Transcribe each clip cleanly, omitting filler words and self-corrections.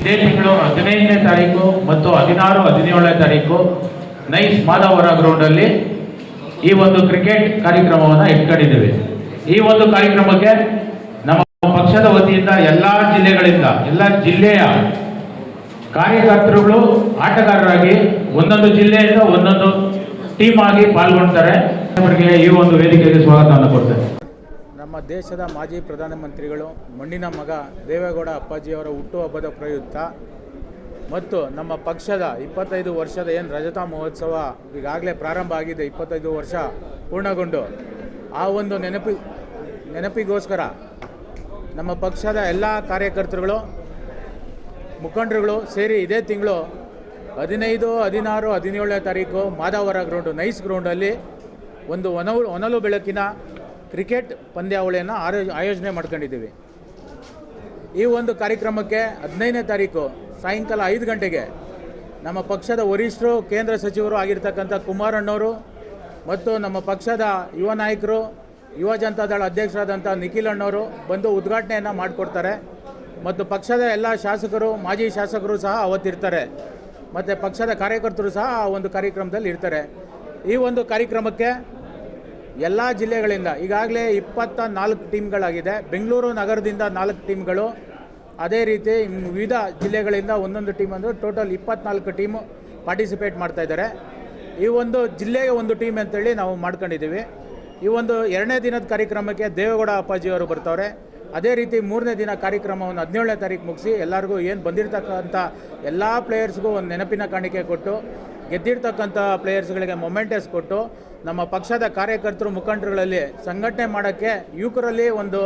ಇದೇ ತಿಂಗಳು 15ನೇ ತಾರೀಕು ಮತ್ತು 16, 17ನೇ ತಾರೀಕು ನೈಸ್ ಮಾಧವರ ಗ್ರೌಂಡಲ್ಲಿ ಈ ಒಂದು ಕ್ರಿಕೆಟ್ ಕಾರ್ಯಕ್ರಮವನ್ನು ಇಟ್ಕೊಂಡಿದ್ದೇವೆ. ಈ ಒಂದು ಕಾರ್ಯಕ್ರಮಕ್ಕೆ ನಮ್ಮ ಪಕ್ಷದ ವತಿಯಿಂದ ಎಲ್ಲ ಜಿಲ್ಲೆಗಳಿಂದ, ಎಲ್ಲ ಜಿಲ್ಲೆಯ ಕಾರ್ಯಕರ್ತರುಗಳು ಆಟಗಾರರಾಗಿ ಒಂದೊಂದು ಜಿಲ್ಲೆಯಿಂದ ಒಂದೊಂದು ಟೀಮ್ ಆಗಿ ಪಾಲ್ಗೊಳ್ತಾರೆ. ಅವರಿಗೆ ಈ ಒಂದು ವೇದಿಕೆಗೆ ಸ್ವಾಗತವನ್ನು ಕೊಡ್ತಾರೆ. ನಮ್ಮ ದೇಶದ ಮಾಜಿ ಪ್ರಧಾನಮಂತ್ರಿಗಳು ಮಣ್ಣಿನ ಮಗ ದೇವೇಗೌಡ ಅಪ್ಪಾಜಿಯವರ ಹುಟ್ಟುಹಬ್ಬದ ಪ್ರಯುಕ್ತ ಮತ್ತು ನಮ್ಮ ಪಕ್ಷದ 25 ವರ್ಷದ ಏನು ರಜತ ಮಹೋತ್ಸವ ಈಗಾಗಲೇ ಪ್ರಾರಂಭ ಆಗಿದೆ, 25 ವರ್ಷ ಪೂರ್ಣಗೊಂಡು ಆ ಒಂದು ನೆನಪಿಗೋಸ್ಕರ ನಮ್ಮ ಪಕ್ಷದ ಎಲ್ಲ ಕಾರ್ಯಕರ್ತರುಗಳು, ಮುಖಂಡರುಗಳು ಸೇರಿ ಇದೇ ತಿಂಗಳು 15, 16, 17ನೇ ತಾರೀಕು ಮಾಧವರ ಗ್ರೌಂಡು ನೈಸ್ ಗ್ರೌಂಡಲ್ಲಿ ಒಂದು ಹೊನಲು ಬೆಳಕಿನ ಕ್ರಿಕೆಟ್ ಪಂದ್ಯಾವಳಿಯನ್ನು ಆಯೋಜನೆ ಮಾಡ್ಕೊಂಡಿದ್ದೀವಿ. ಈ ಒಂದು ಕಾರ್ಯಕ್ರಮಕ್ಕೆ 15ನೇ ತಾರೀಕು ಸಾಯಂಕಾಲ 5 ಗಂಟೆಗೆ ನಮ್ಮ ಪಕ್ಷದ ವರಿಷ್ಠರು, ಕೇಂದ್ರ ಸಚಿವರು ಆಗಿರ್ತಕ್ಕಂಥ ಕುಮಾರಣ್ಣವರು ಮತ್ತು ನಮ್ಮ ಪಕ್ಷದ ಯುವ ನಾಯಕರು, ಯುವ ಜನತಾದಳ ಅಧ್ಯಕ್ಷರಾದಂಥ ನಿಖಿಲ್ ಅಣ್ಣವರು ಬಂದು ಉದ್ಘಾಟನೆಯನ್ನು ಮಾಡಿಕೊಡ್ತಾರೆ. ಮತ್ತು ಪಕ್ಷದ ಎಲ್ಲ ಶಾಸಕರು, ಮಾಜಿ ಶಾಸಕರು ಸಹ ಅವತ್ತಿರ್ತಾರೆ. ಮತ್ತು ಪಕ್ಷದ ಕಾರ್ಯಕರ್ತರು ಸಹ ಆ ಒಂದು ಕಾರ್ಯಕ್ರಮದಲ್ಲಿ ಇರ್ತಾರೆ. ಈ ಒಂದು ಕಾರ್ಯಕ್ರಮಕ್ಕೆ ಎಲ್ಲ ಜಿಲ್ಲೆಗಳಿಂದ ಈಗಾಗಲೇ 24 ಟೀಮ್ಗಳಾಗಿದೆ. ಬೆಂಗಳೂರು ನಗರದಿಂದ 4 ಟೀಮ್ಗಳು, ಅದೇ ರೀತಿ ವಿವಿಧ ಜಿಲ್ಲೆಗಳಿಂದ ಒಂದೊಂದು ಟೀಮ್ ಅಂದರೆ ಟೋಟಲ್ 24 ಟೀಮು ಪಾರ್ಟಿಸಿಪೇಟ್ ಮಾಡ್ತಾಯಿದ್ದಾರೆ. ಈ ಒಂದು ಜಿಲ್ಲೆಗೆ ಒಂದು ಟೀಮ್ ಅಂತೇಳಿ ನಾವು ಮಾಡ್ಕೊಂಡಿದ್ದೀವಿ. ಈ ಒಂದು 2ನೇ ದಿನದ ಕಾರ್ಯಕ್ರಮಕ್ಕೆ ದೇವೇಗೌಡ ಅಪ್ಪಾಜಿಯವರು ಬರ್ತಾವ್ರೆ. ಅದೇ ರೀತಿ 3ನೇ ದಿನ ಕಾರ್ಯಕ್ರಮವನ್ನು 17ನೇ ತಾರೀಕು ಮುಗಿಸಿ ಎಲ್ಲರಿಗೂ ಏನು ಬಂದಿರತಕ್ಕಂಥ ಎಲ್ಲ ಪ್ಲೇಯರ್ಸ್ಗೂ ಒಂದು ನೆನಪಿನ ಕಾಣಿಕೆ ಕೊಟ್ಟು, ಗೆದ್ದಿರ್ತಕ್ಕಂಥ ಪ್ಲೇಯರ್ಸ್ಗಳಿಗೆ ಮೊಮೆಂಟಸ್ ಕೊಟ್ಟು, ನಮ್ಮ ಪಕ್ಷದ ಕಾರ್ಯಕರ್ತರು, ಮುಖಂಡರುಗಳಲ್ಲಿ ಸಂಘಟನೆ ಮಾಡೋಕ್ಕೆ ಯುವಕರಲ್ಲಿ ಒಂದು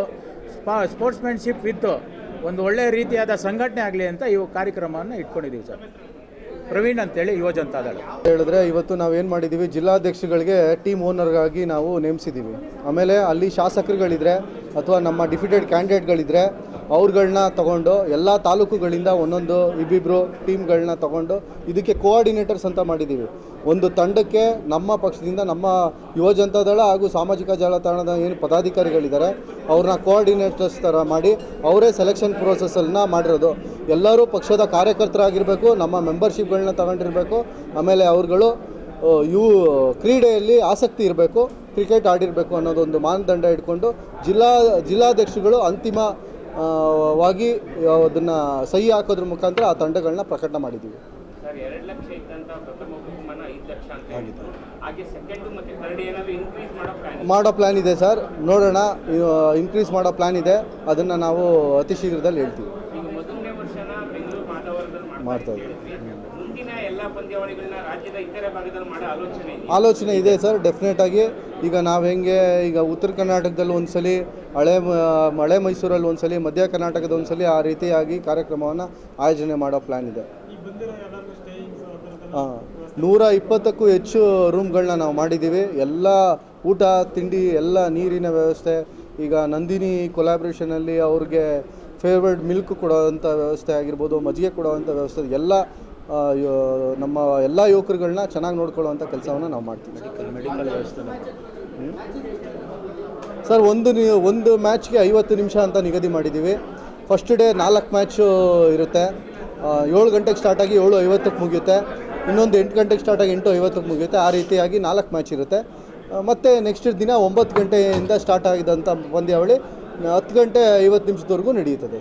ಸ್ಪೋರ್ಟ್ಸ್ಮನ್ಶಿಪ್ ವಿತ್ ಒಂದು ಒಳ್ಳೆಯ ರೀತಿಯಾದ ಸಂಘಟನೆ ಆಗಲಿ ಅಂತ ಈ ಕಾರ್ಯಕ್ರಮವನ್ನು ಇಟ್ಕೊಂಡಿದ್ದೀವಿ ಸರ್. ಪ್ರವೀಣ್ ಅಂತೇಳಿ ಯುವ ಜನತಾದಳ ಹೇಳಿದ್ರೆ ಇವತ್ತು ನಾವೇನು ಮಾಡಿದ್ದೀವಿ, ಜಿಲ್ಲಾಧ್ಯಕ್ಷಗಳಿಗೆ ಟೀಮ್ ಓನರ್ಗಾಗಿ ನಾವು ನೇಮಿಸಿದ್ದೀವಿ. ಆಮೇಲೆ ಅಲ್ಲಿ ಶಾಸಕರುಗಳಿದ್ರೆ ಅಥವಾ ನಮ್ಮ ಡಿಫಿಟೆಡ್ ಕ್ಯಾಂಡಿಡೇಟ್ಗಳಿದ್ರೆ ಅವ್ರುಗಳನ್ನ ತಗೊಂಡು ಎಲ್ಲ ತಾಲೂಕುಗಳಿಂದ ಒಂದೊಂದು ಇಬ್ಬಿಬ್ಬರು ಟೀಮ್ಗಳನ್ನ ತಗೊಂಡು ಇದಕ್ಕೆ ಕೋಆರ್ಡಿನೇಟರ್ಸ್ ಅಂತ ಮಾಡಿದ್ದೀವಿ. ಒಂದು ತಂಡಕ್ಕೆ ನಮ್ಮ ಪಕ್ಷದಿಂದ ನಮ್ಮ ಯುವ ಜನತಾದಳ ಹಾಗೂ ಸಾಮಾಜಿಕ ಜಾಲತಾಣದ ಏನು ಪದಾಧಿಕಾರಿಗಳಿದ್ದಾರೆ ಅವ್ರನ್ನ ಕೋಆರ್ಡಿನೇಟರ್ಸ್ ಥರ ಮಾಡಿ ಅವರೇ ಸೆಲೆಕ್ಷನ್ ಪ್ರೋಸೆಸ್ಸನ್ನು ಮಾಡಿರೋದು. ಎಲ್ಲರೂ ಪಕ್ಷದ ಕಾರ್ಯಕರ್ತರಾಗಿರಬೇಕು, ನಮ್ಮ ಮೆಂಬರ್ಶಿಪ್ಗಳನ್ನ ತಗೊಂಡಿರಬೇಕು, ಆಮೇಲೆ ಅವ್ರುಗಳು ಕ್ರೀಡೆಯಲ್ಲಿ ಆಸಕ್ತಿ ಇರಬೇಕು, ಕ್ರಿಕೆಟ್ ಆಡಿರಬೇಕು ಅನ್ನೋದೊಂದು ಮಾನದಂಡ ಇಟ್ಕೊಂಡು ಜಿಲ್ಲಾಧ್ಯಕ್ಷಗಳು ಅಂತಿಮವಾಗಿ ಅದನ್ನು ಸಹಿ ಹಾಕೋದ್ರ ಮುಖಾಂತರ ಆ ತಂಡಗಳನ್ನ ಪ್ರಕಟ ಮಾಡಿದ್ದೀವಿ. ಮಾಡೋ ಪ್ಲ್ಯಾನ್ ಇದೆ ಸರ್, ನೋಡೋಣ. ಇನ್ಕ್ರೀಸ್ ಮಾಡೋ ಪ್ಲ್ಯಾನ್ ಇದೆ, ಅದನ್ನು ನಾವು ಅತಿ ಶೀಘ್ರದಲ್ಲಿ ಹೇಳ್ತೀವಿ. ಮಾಡ್ತಾ ಇದ್ದೀವಿ. ಆಲೋಚನೆ ಇದೆ ಸರ್, ಡೆಫಿನೆಟ್ ಆಗಿ. ಈಗ ನಾವು ಈಗ ಉತ್ತರ ಕರ್ನಾಟಕದಲ್ಲಿ ಒಂದ್ಸಲಿ, ಹಳೆ ಮೈಸೂರಲ್ಲಿ ಒಂದ್ಸಲಿ, ಮಧ್ಯ ಕರ್ನಾಟಕದ ಒಂದ್ಸಲಿ ಆ ರೀತಿಯಾಗಿ ಕಾರ್ಯಕ್ರಮವನ್ನು ಆಯೋಜನೆ ಮಾಡೋ ಪ್ಲ್ಯಾನ್ ಇದೆ. 120ಕ್ಕೂ ಹೆಚ್ಚು ರೂಮ್ಗಳನ್ನ ನಾವು ಮಾಡಿದ್ದೀವಿ. ಎಲ್ಲ ಊಟ ತಿಂಡಿ, ಎಲ್ಲ ನೀರಿನ ವ್ಯವಸ್ಥೆ, ಈಗ ನಂದಿನಿ ಕೊಲಾಬ್ರೇಷನಲ್ಲಿ ಅವ್ರಿಗೆ ಫೇವರ್ಡ್ ಮಿಲ್ಕ್ ಕೊಡೋವಂಥ ವ್ಯವಸ್ಥೆ ಆಗಿರ್ಬೋದು, ಮಜ್ಜಿಗೆ ಕೊಡೋವಂಥ ವ್ಯವಸ್ಥೆ, ಎಲ್ಲ ನಮ್ಮ ಎಲ್ಲ ಯುವಕರುಗಳನ್ನ ಚೆನ್ನಾಗಿ ನೋಡ್ಕೊಳ್ಳುವಂಥ ಕೆಲಸವನ್ನು ನಾವು ಮಾಡ್ತೀವಿ. ಮೆಡಿಕಲ್ ವ್ಯವಸ್ಥೆ ಸರ್, ಒಂದು ಮ್ಯಾಚ್ಗೆ 50 ನಿಮಿಷ ಅಂತ ನಿಗದಿ ಮಾಡಿದ್ದೀವಿ. ಫಸ್ಟ್ ಡೇ 4 ಮ್ಯಾಚು ಇರುತ್ತೆ. 7 ಗಂಟೆಗೆ ಸ್ಟಾರ್ಟ್ ಆಗಿ 7:50ಕ್ಕೆ ಮುಗಿಯುತ್ತೆ. ಇನ್ನೊಂದು 8 ಗಂಟೆಗೆ ಸ್ಟಾರ್ಟ್ ಆಗಿ 8:50ಕ್ಕೆ ಮುಗಿಯುತ್ತೆ. ಆ ರೀತಿಯಾಗಿ 4 ಮ್ಯಾಚ್ ಇರುತ್ತೆ. ಮತ್ತು ನೆಕ್ಸ್ಟ್ ದಿನ 9 ಗಂಟೆಯಿಂದ ಸ್ಟಾರ್ಟ್ ಆಗಿದ್ದಂಥ ಪಂದ್ಯಾವಳಿ 10 ಗಂಟೆ 50 ನಿಮಿಷದವರೆಗೂ ನಡೆಯುತ್ತದೆ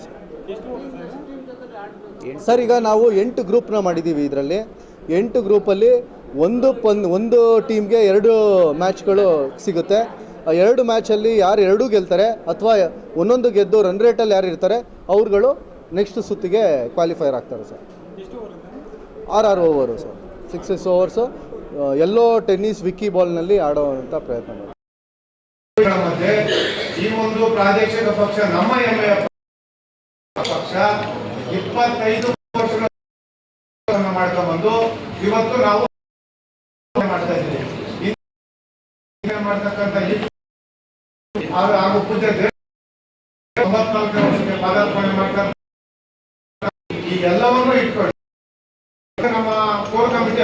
ಸರ್. ಈಗ ನಾವು 8 ಗ್ರೂಪ್ನ ಮಾಡಿದ್ದೀವಿ. ಇದರಲ್ಲಿ 8 ಗ್ರೂಪಲ್ಲಿ ಒಂದು ಟೀಮ್ಗೆ 2 ಮ್ಯಾಚ್ಗಳು ಸಿಗುತ್ತೆ. ಆ 2 ಮ್ಯಾಚಲ್ಲಿ ಯಾರು 2 ಗೆಲ್ತಾರೆ ಅಥವಾ ಒಂದೊಂದು ಗೆದ್ದು ರನ್ ರೇಟಲ್ಲಿ ಯಾರು ಇರ್ತಾರೆ ಅವ್ರುಗಳು ನೆಕ್ಸ್ಟ್ ಸುತ್ತಿಗೆ ಕ್ವಾಲಿಫೈರ್ ಆಗ್ತಾರೆ ಸರ್. 6 ಓವರು ಸರ್, 6 ಓವರ್ಸು ಎಲ್ಲೋ ಟೆನ್ನಿಸ್ ವಿಕ್ಕಿ ಬಾಲ್ನಲ್ಲಿ ಆಡೋವಂಥ ಪ್ರಯತ್ನ ಮಾಡಿ. ಈ ಒಂದು ಪ್ರಾದೇಶಿಕ ಪಕ್ಷ ನಮ್ಮ ಹೆಮ್ಮೆಯ ಪಕ್ಷ 25 ವರ್ಷಗಳನ್ನು ಮಾಡ್ಕೊಂಡ್ಬಂದು ಇವತ್ತು ನಾವು ಮಾಡ್ತಾ ಇದ್ದೀವಿ. ಮಾಡ್ತಕ್ಕಂಥ ಹಾಗೂ ಪೂಜೆ 94 ವರ್ಷಕ್ಕೆ ಪಾದಾರ್ಪಣೆ ಮಾಡ್ತಾರೆ. ಈ ಎಲ್ಲವನ್ನೂ ಇಟ್ಕೊಂಡು ನಮ್ಮ ಕೋರ್ ಕಮಿಟಿ